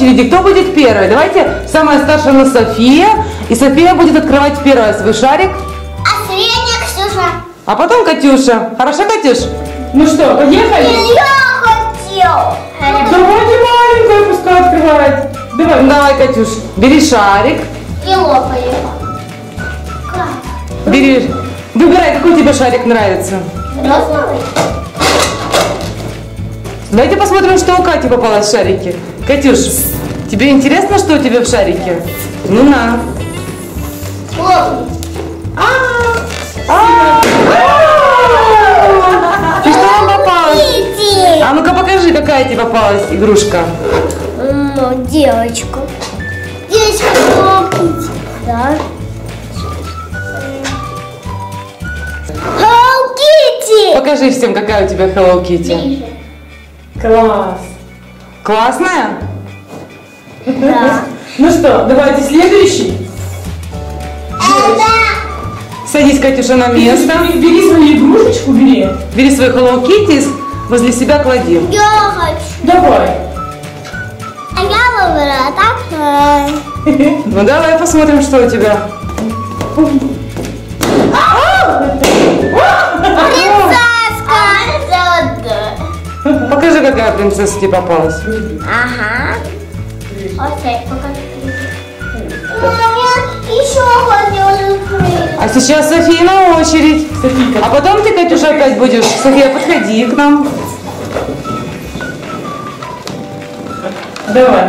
очереди. Кто будет первой? Давайте, самая старшая у нас София. И София будет открывать первая свой шарик. А средняя Ксюша. А потом Катюша. Хорошо, Катюш? Ну что, поехали? Я хотел. Давайте маленькая пускай открывает. Давай, давай, Катюш. Бери шарик. И лопай его. Как? Бери. Выбирай, какой тебе шарик нравится. Розовый? Давайте посмотрим, что у Кати попалось в шарике. Катюш, тебе интересно, что у тебя в шарике? Ну на. Лопай. И что вам попалось? Кити. А ну-ка покажи, какая тебе попалась игрушка. Девочка. Девочка Hello Kitty. Да. Hello Kitty. Покажи всем, какая у тебя Hello Kitty. Класс. Классная? Да. Ну что, давайте следующий. Садись, Катюша, на место. Бери свою игрушечку, бери. Бери свой Hello Kitty, возле себя клади. Я хочу. Давай. А я выбрала так. Ну давай посмотрим, что у тебя. Принцесска. Покажи, какая принцесса тебе попалась. Ага. Окей, покажи. Еще хотела открыть. А сейчас София на очередь. Софийка. А потом ты, Катюша, опять будешь. София, подходи к нам. Давай.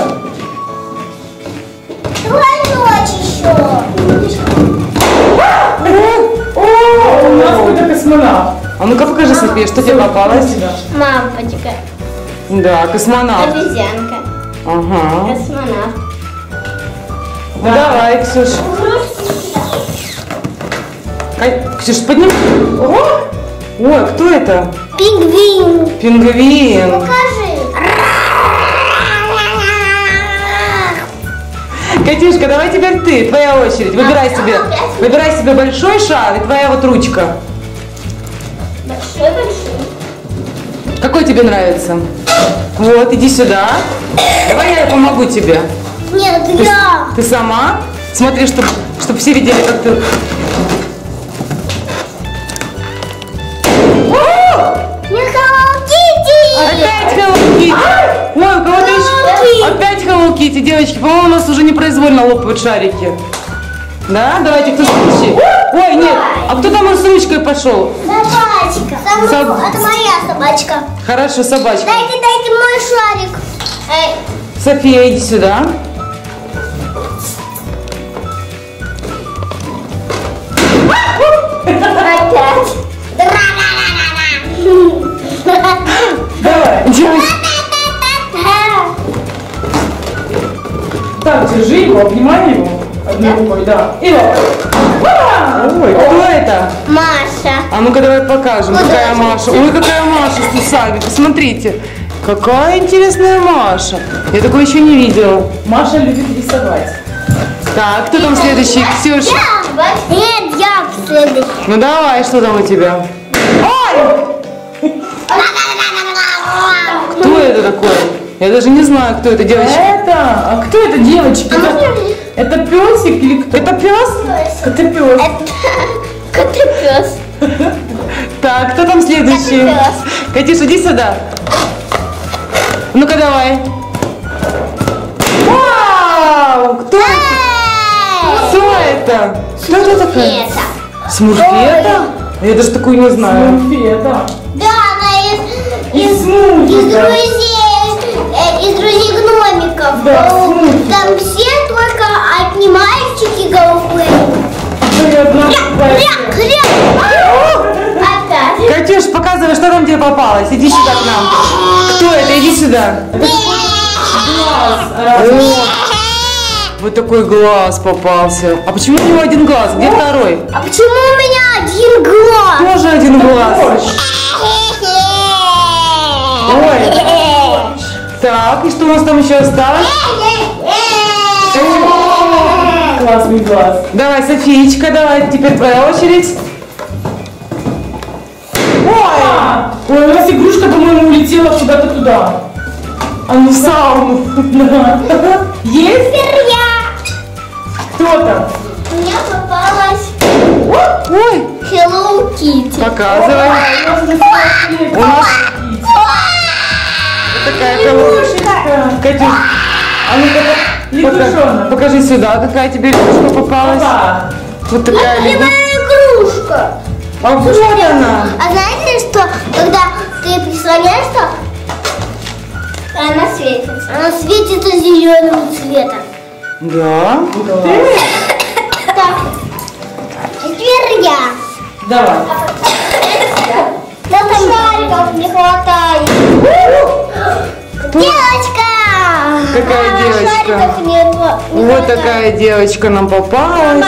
Давай ночь еще. О, у нас какой-то космонавт. А ну-ка покажи, София, что тебе попалось. Мампочка. Да, космонавт. Обезьянка. Ага. Космонавт. Ну давай, Ксюш. Ксюш, подними. О! Ой, кто это? Пингвин. Пингвин. Покажи. Катюшка, давай теперь ты, твоя очередь. Выбирай себе большой шар и твоя вот ручка. Большой. Какой тебе нравится? Вот, иди сюда. Давай я помогу тебе. Нет, я. Ты сама? Смотри, чтобы все видели, как ты... Не Hello Kitty. Опять Hello Kitty! Ой, у кого-то еще... Опять Hello Kitty, девочки. По-моему, у нас уже непроизвольно лопают шарики. Да? Давайте, кто следующий? Ой, нет. А кто там с ручкой пошел? Собачка. Это моя собачка. Хорошо, собачка. Дайте мой шарик. Эй. София, иди сюда. Опять. Давай. Девочки. Так, держи его, обнимай его. Одной рукой, да. И вот. Ой, кто это? Маша. А ну-ка давай покажем, Вот какая давайте. Маша. Ой, какая Маша с усами. Посмотрите. Какая интересная Маша. Я такой еще не видела. Маша любит рисовать. Так, кто там следующий? Ксюша. Нет, я следующий. Ну давай, что там у тебя? Ой! Кто это такой? Я даже не знаю, кто это, девочка. А кто это, девочки? Это песик или кто? Это пес? Это пес. Это пес. Так, кто там следующий? Это пес. Катюш, иди сюда. Ну-ка давай. Вау! Кто это? Кто это? Кто это такая? Смурфета? Я даже такую не знаю. Конфета. Да, она Из мультика. из друзей гномиков. Да, смурфики. Там все только одни мальчики голубые. Опять. Катюш, показывай, что там тебе попалось. Иди сюда к нам. Кто это? Иди сюда. О, вот такой глаз попался. А почему у него один глаз? Где второй? А почему у меня один глаз? Тоже один глаз. Ой. Так, и что у нас там еще осталось? Классный глаз. Давай, Софиечка, давай, теперь твоя очередь. Ой, у нас игрушка, по-моему, улетела куда-то туда. А ну В сауну. да. Есть? Теперь я. Кто там? У меня попалась Ой, Hello Kitty. показывай. У нас такая колонка. Катюш, а ну-ка Лягушонок. покажи сюда, какая тебе игрушка попалась. Папа. Вот такая лягушка. Любимая игрушка. А вот она. А знаете, что когда ты прислоняешь, что она светится? Она светится зеленым цветом. Да. Так, теперь я. Давай. Да там шариков не хватает. Девочка! Какая девочка? Шариков не Вот хватает. такая девочка нам попалась. Мама,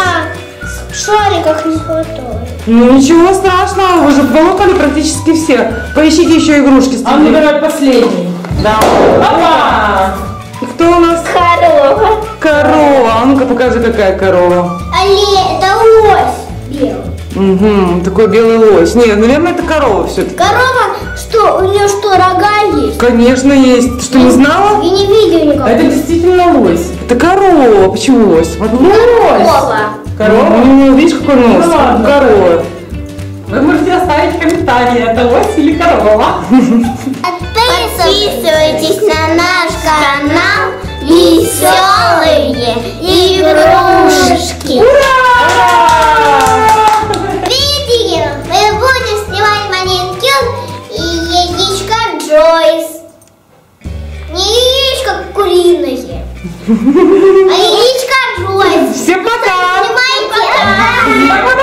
шариков не хватает. Ну ничего страшного, вы же полопали практически все. Поищите еще игрушки. А ну давай последний. Да. Папа. И кто у нас? Корова. Корова. А ну-ка покажи, какая корова. Это лось белый. Угу, такой белый лось. Нет, наверное, это корова все-таки. Корова, что, у нее что, рога есть? Конечно, есть. Ты что, не знала? Я не видела никого. Это действительно лось. Это корова. Почему лось? Смотри. Корова. Корова? Ну, видишь, какой нос? Ну, ладно. Корова. Вы можете оставить комментарий, это лось или корова. Подписывайтесь на наш канал Веселые игрушки. Видите, мы будем снимать манекен и яичко Джойс. Не яичко куриное, а яичко Джойс. Всем пока! Понимаете? Пока!